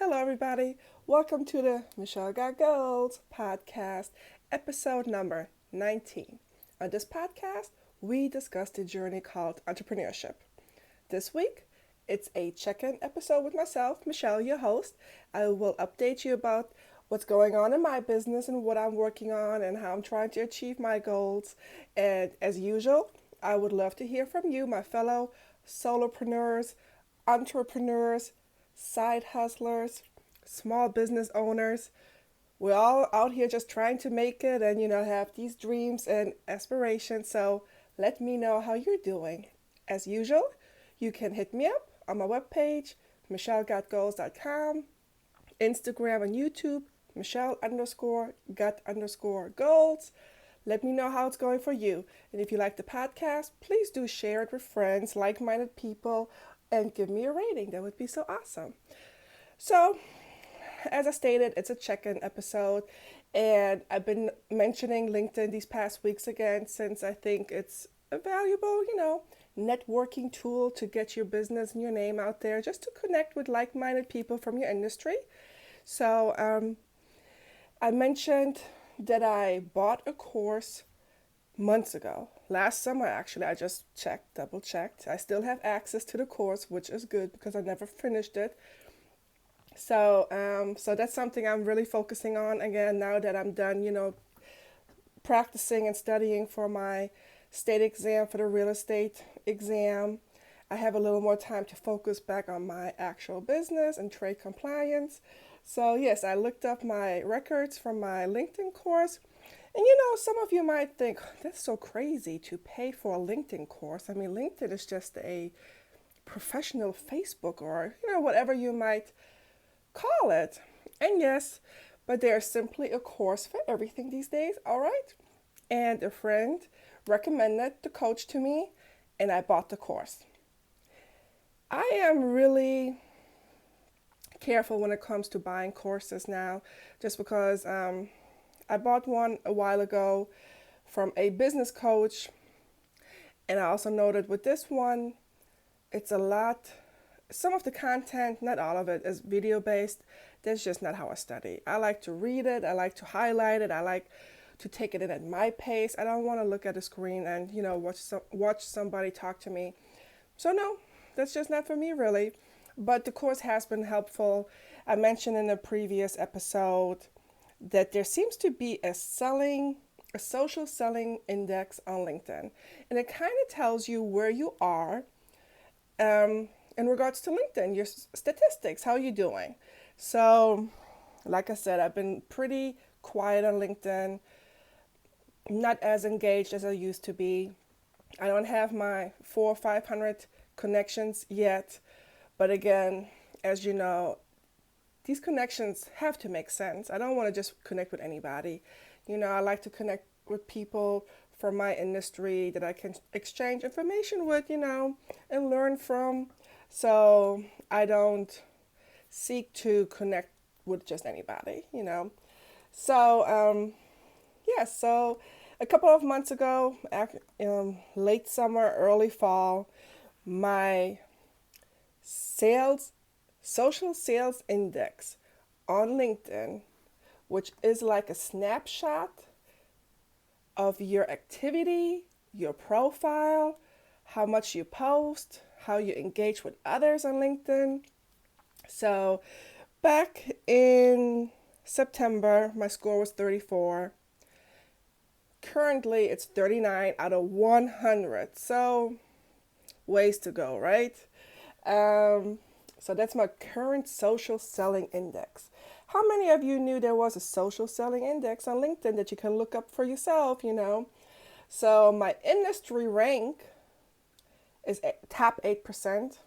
Hello, everybody. Welcome to the Michelle Got Goals podcast, episode number 19. On this podcast, we discuss the journey called entrepreneurship. This week, it's a check-in episode with myself, Michelle, your host. I will update you about what's going on in my business and what I'm working on and how I'm trying to achieve my goals. And as usual, I would love to hear from you, my fellow solopreneurs, entrepreneurs, side hustlers, small business owners. We're all out here just trying to make it and, have these dreams and aspirations. So let me know how you're doing. As usual, you can hit me up on my webpage, michellegotgoals.com, Instagram and YouTube, Michelle_gut_goals. Let me know how it's going for you. And if you like the podcast, please do share it with friends, like-minded people, and give me a rating. That would be so awesome. So, as I stated, it's a check-in episode, and I've been mentioning LinkedIn these past weeks again since I think it's a valuable, networking tool to get your business and your name out there, just to connect with like-minded people from your industry. So, I mentioned that I bought a course months ago. Last summer, actually, I just double checked. I still have access to the course, which is good because I never finished it. So that's something I'm really focusing on again now that I'm done, practicing and studying for my state exam, for the real estate exam. I have a little more time to focus back on my actual business and trade compliance. So yes, I looked up my records from my LinkedIn course. And some of you might think, that's so crazy to pay for a LinkedIn course. I mean, LinkedIn is just a professional Facebook or, whatever you might call it. And yes, but there's simply a course for everything these days, all right? And a friend recommended the coach to me, and I bought the course. I am really careful when it comes to buying courses now, just because I bought one a while ago from a business coach, and I also noted with this one, it's a lot. Some of the content, not all of it, is video based. That's just not how I study. I like to read it. I like to highlight it. I like to take it in at my pace. I don't want to look at a screen and watch somebody talk to me. So no, that's just not for me really. But the course has been helpful. I mentioned in a previous episode that there seems to be a social selling index on LinkedIn, and it kind of tells you where you are in regards to LinkedIn, your statistics, how you doing. So, like I said, I've been pretty quiet on LinkedIn, not as engaged as I used to be. I don't have my 400 or 500 connections yet, but again, as you know, these connections have to make sense. I don't want to just connect with anybody. I like to connect with people from my industry that I can exchange information with, and learn from. So I don't seek to connect with just anybody. So, so a couple of months ago, late summer, early fall, my social sales index on LinkedIn, which is like a snapshot of your activity, your profile, how much you post, how you engage with others on LinkedIn. So back in September, my score was 34. Currently, it's 39 out of 100. So ways to go, right? So that's my current social selling index. How many of you knew there was a social selling index on LinkedIn that you can look up for yourself, So my industry rank is top 8%.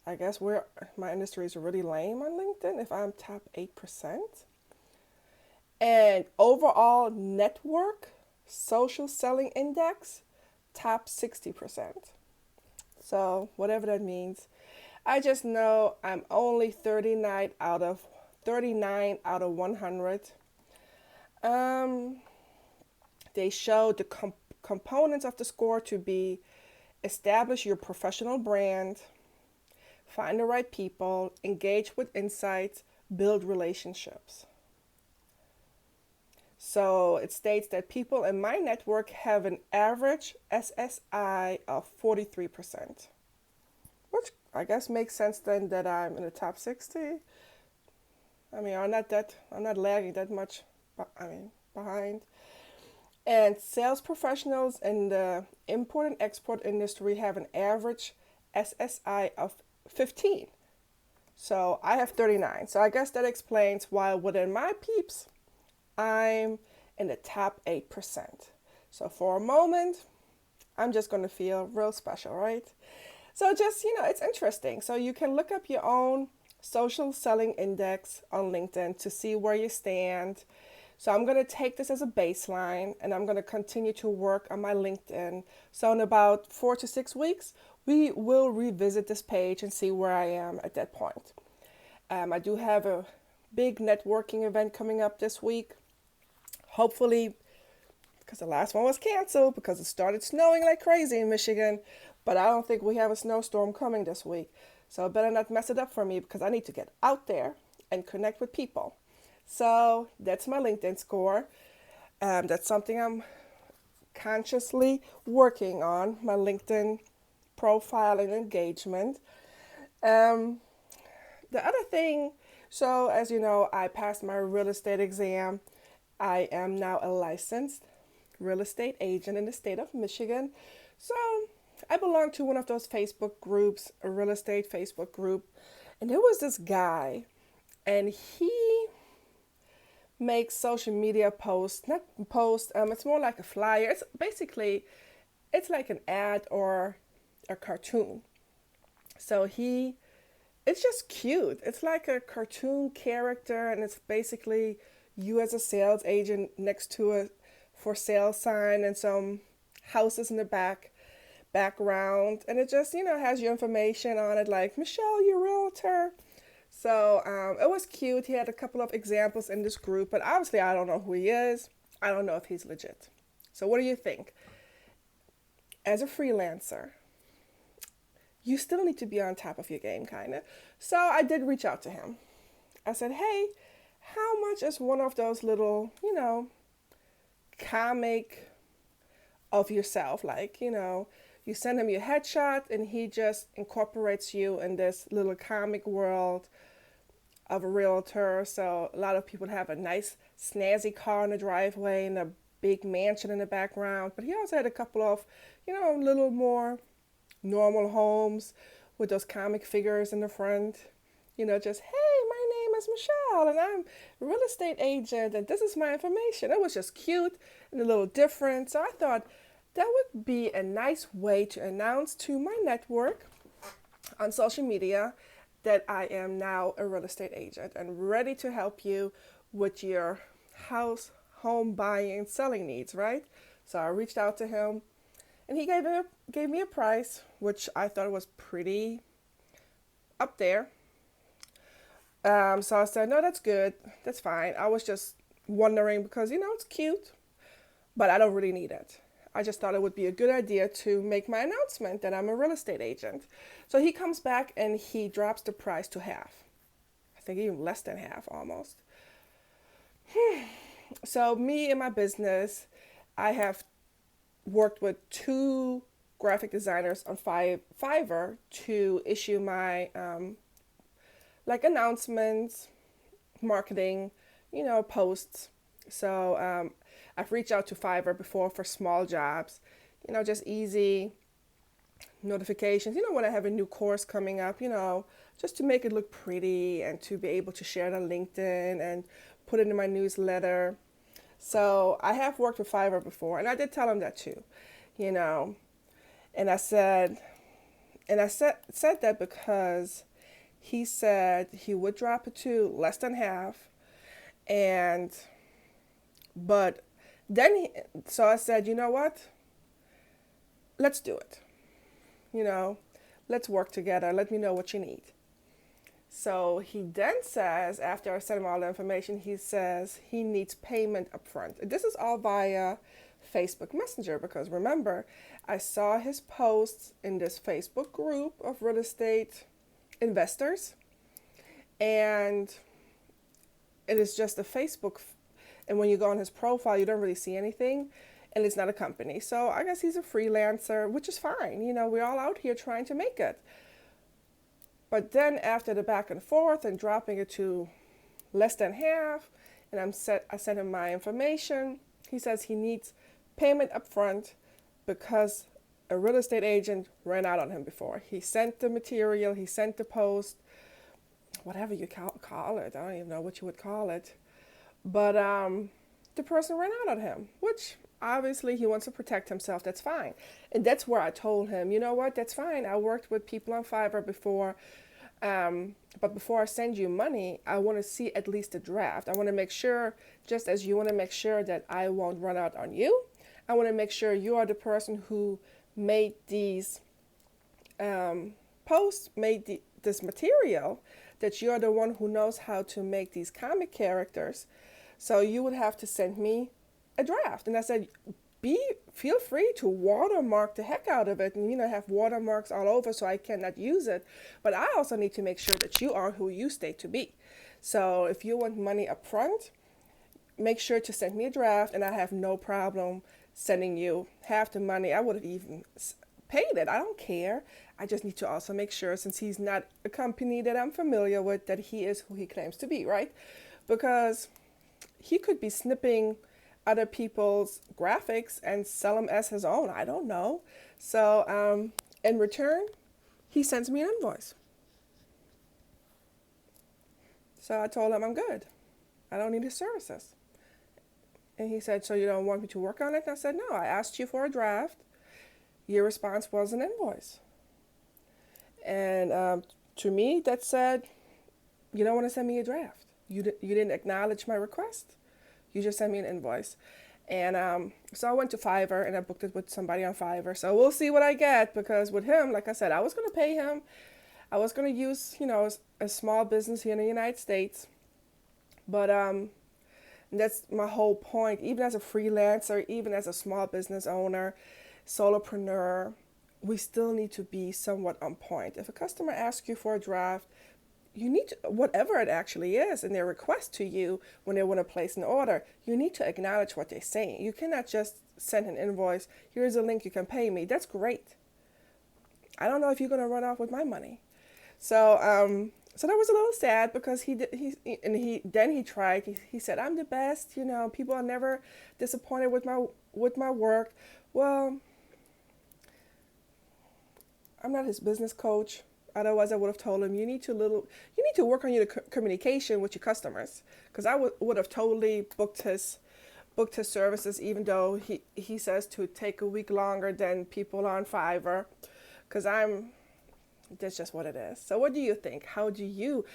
I guess my industry is really lame on LinkedIn if I'm top 8%. And overall network social selling index, top 60%. So whatever that means. I just know I'm only 39 out of 100. They show the components of the score to be: establish your professional brand, find the right people, engage with insights, build relationships. So it states that people in my network have an average SSI of 43%, which I guess makes sense then that I'm in the top 60. I mean, I'm not lagging that much, behind. And sales professionals in the import and export industry have an average SSI of 15. So I have 39. So I guess that explains why within my peeps, I'm in the top 8%. So for a moment, I'm just going to feel real special, right? So just, it's interesting. So you can look up your own social selling index on LinkedIn to see where you stand. So I'm going to take this as a baseline and I'm going to continue to work on my LinkedIn. So in about 4 to 6 weeks, we will revisit this page and see where I am at that point. I do have a big networking event coming up this week. Hopefully, because the last one was canceled because it started snowing like crazy in Michigan, but I don't think we have a snowstorm coming this week. So I better not mess it up for me because I need to get out there and connect with people. So that's my LinkedIn score. That's something I'm consciously working on, my LinkedIn profile and engagement. The other thing, so as you know, I passed my real estate exam. I am now a licensed real estate agent in the state of Michigan. So I belong to one of those Facebook groups, a real estate Facebook group. And there was this guy, and he makes social media posts, not posts, it's more like a flyer. It's like an ad or a cartoon. So it's just cute. It's like a cartoon character, and it's basically you as a sales agent next to a for sale sign and some houses in the background, and it just has your information on it, like Michelle, your realtor. So it was cute. He had a couple of examples in this group, but obviously I don't know who he is. I don't know if he's legit. So what do you think? As a freelancer, you still need to be on top of your game, kind of. So I did reach out to him. I said, hey, how much is one of those little, comic of yourself? Like, you send him your headshot and he just incorporates you in this little comic world of a realtor. So a lot of people have a nice snazzy car in the driveway and a big mansion in the background. But he also had a couple of, little more normal homes with those comic figures in the front. Just, hey, my name is Michelle and I'm a real estate agent and this is my information. It was just cute and a little different. So I thought that would be a nice way to announce to my network on social media that I am now a real estate agent and ready to help you with your home buying and selling needs, right? So I reached out to him and he gave me a price, which I thought was pretty up there. So I said, no, that's good. That's fine. I was just wondering because, it's cute, but I don't really need it. I just thought it would be a good idea to make my announcement that I'm a real estate agent. So he comes back and he drops the price to half. I think even less than half almost. So me and my business, I have worked with 2 graphic designers on Fiverr to issue my announcements, marketing, posts. So I've reached out to Fiverr before for small jobs, just easy notifications, when I have a new course coming up, just to make it look pretty and to be able to share it on LinkedIn and put it in my newsletter. So I have worked with Fiverr before, and I did tell him that too, and I said that because he said he would drop it to less than half, but then, so I said, you know what? Let's do it. Let's work together. Let me know what you need. So he then says, after I send him all the information, he says he needs payment upfront. This is all via Facebook Messenger because remember, I saw his posts in this Facebook group of real estate investors, and it is just a Facebook. And when you go on his profile, you don't really see anything, and it's not a company. So I guess he's a freelancer, which is fine. We're all out here trying to make it. But then after the back and forth and dropping it to less than half, and I sent him my information. He says he needs payment up front because a real estate agent ran out on him before. He sent the material, he sent the post, whatever you call it. I don't even know what you would call it. But the person ran out on him, which obviously he wants to protect himself. That's fine. And that's where I told him, you know what, that's fine. I worked with people on Fiverr before. But before I send you money, I want to see at least a draft. I want to make sure, just as you want to make sure that I won't run out on you, I want to make sure you are the person who made these posts, made this material, that you're the one who knows how to make these comic characters. So you would have to send me a draft. And I said, feel free to watermark the heck out of it and, have watermarks all over so I cannot use it. But I also need to make sure that you are who you state to be. So if you want money up front, make sure to send me a draft, and I have no problem sending you half the money. I would have even paid it. I don't care. I just need to also make sure, since he's not a company that I'm familiar with, that he is who he claims to be, right? Because he could be snipping other people's graphics and sell them as his own. I don't know. So in return, he sends me an invoice. So I told him I'm good. I don't need his services. And he said, so you don't want me to work on it? And I said, no, I asked you for a draft. Your response was an invoice. And to me, that said, you don't want to send me a draft. You didn't acknowledge my request. You just sent me an invoice. And so I went to Fiverr and I booked it with somebody on Fiverr. So we'll see what I get, because with him, like I said, I was going to pay him. I was going to use, a small business here in the United States. But that's my whole point. Even as a freelancer, even as a small business owner, solopreneur, we still need to be somewhat on point. If a customer asks you for a draft, you need to, whatever it actually is, in their request to you when they want to place an order, you need to acknowledge what they're saying. You cannot just send an invoice, here's a link, you can pay me. That's great. I don't know if you're going to run off with my money. So that was a little sad, because he said, I'm the best, people are never disappointed with my work. Well, I'm not his business coach. Otherwise, I would have told him, you need to work on your communication with your customers, because I would have totally booked his services, even though he says to take a week longer than people on Fiverr, because that's just what it is. So what do you think? How do you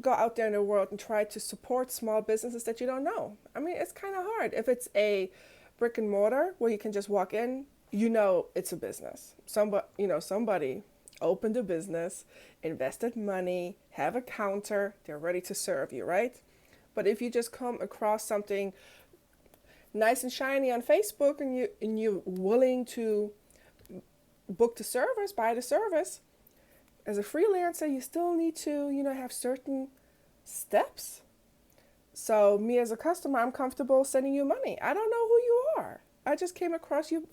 go out there in the world and try to support small businesses that you don't know? I mean, it's kind of hard. If it's a brick and mortar where you can just walk in, it's a business. Somebody opened a business, invested money, have a counter, they're ready to serve you, right? But if you just come across something nice and shiny on Facebook and you're willing to book the service, buy the service, as a freelancer, you still need to, have certain steps. So me as a customer, I'm comfortable sending you money. I don't know who you are. I just came across you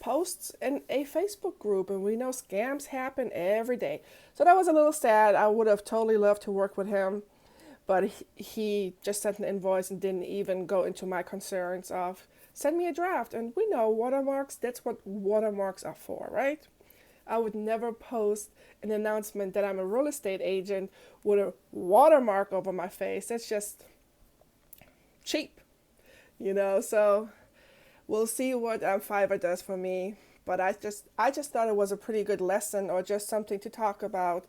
posts in a Facebook group, and we know scams happen every day. So that was a little sad. I would have totally loved to work with him, but he just sent an invoice and didn't even go into my concerns of send me a draft. And we know watermarks, that's what watermarks are for, right? I would never post an announcement that I'm a real estate agent with a watermark over my face. That's just cheap, so we'll see what Fiverr does for me. But I just thought it was a pretty good lesson, or just something to talk about,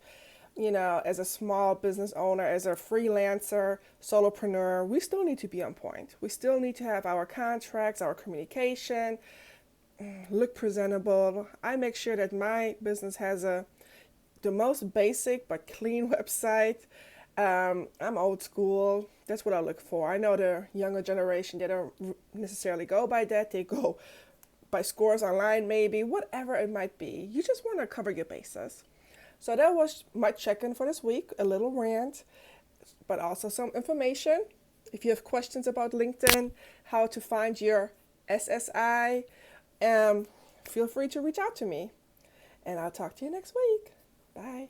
as a small business owner, as a freelancer, solopreneur. We still need to be on point. We still need to have our contracts, our communication, look presentable. I make sure that my business has the most basic but clean website. I'm old school. That's what I look for. I know the younger generation, they don't necessarily go by that. They go by scores online, maybe, whatever it might be. You just want to cover your bases. So that was my check-in for this week, a little rant, but also some information. If you have questions about LinkedIn, how to find your SSI, feel free to reach out to me. And I'll talk to you next week. Bye.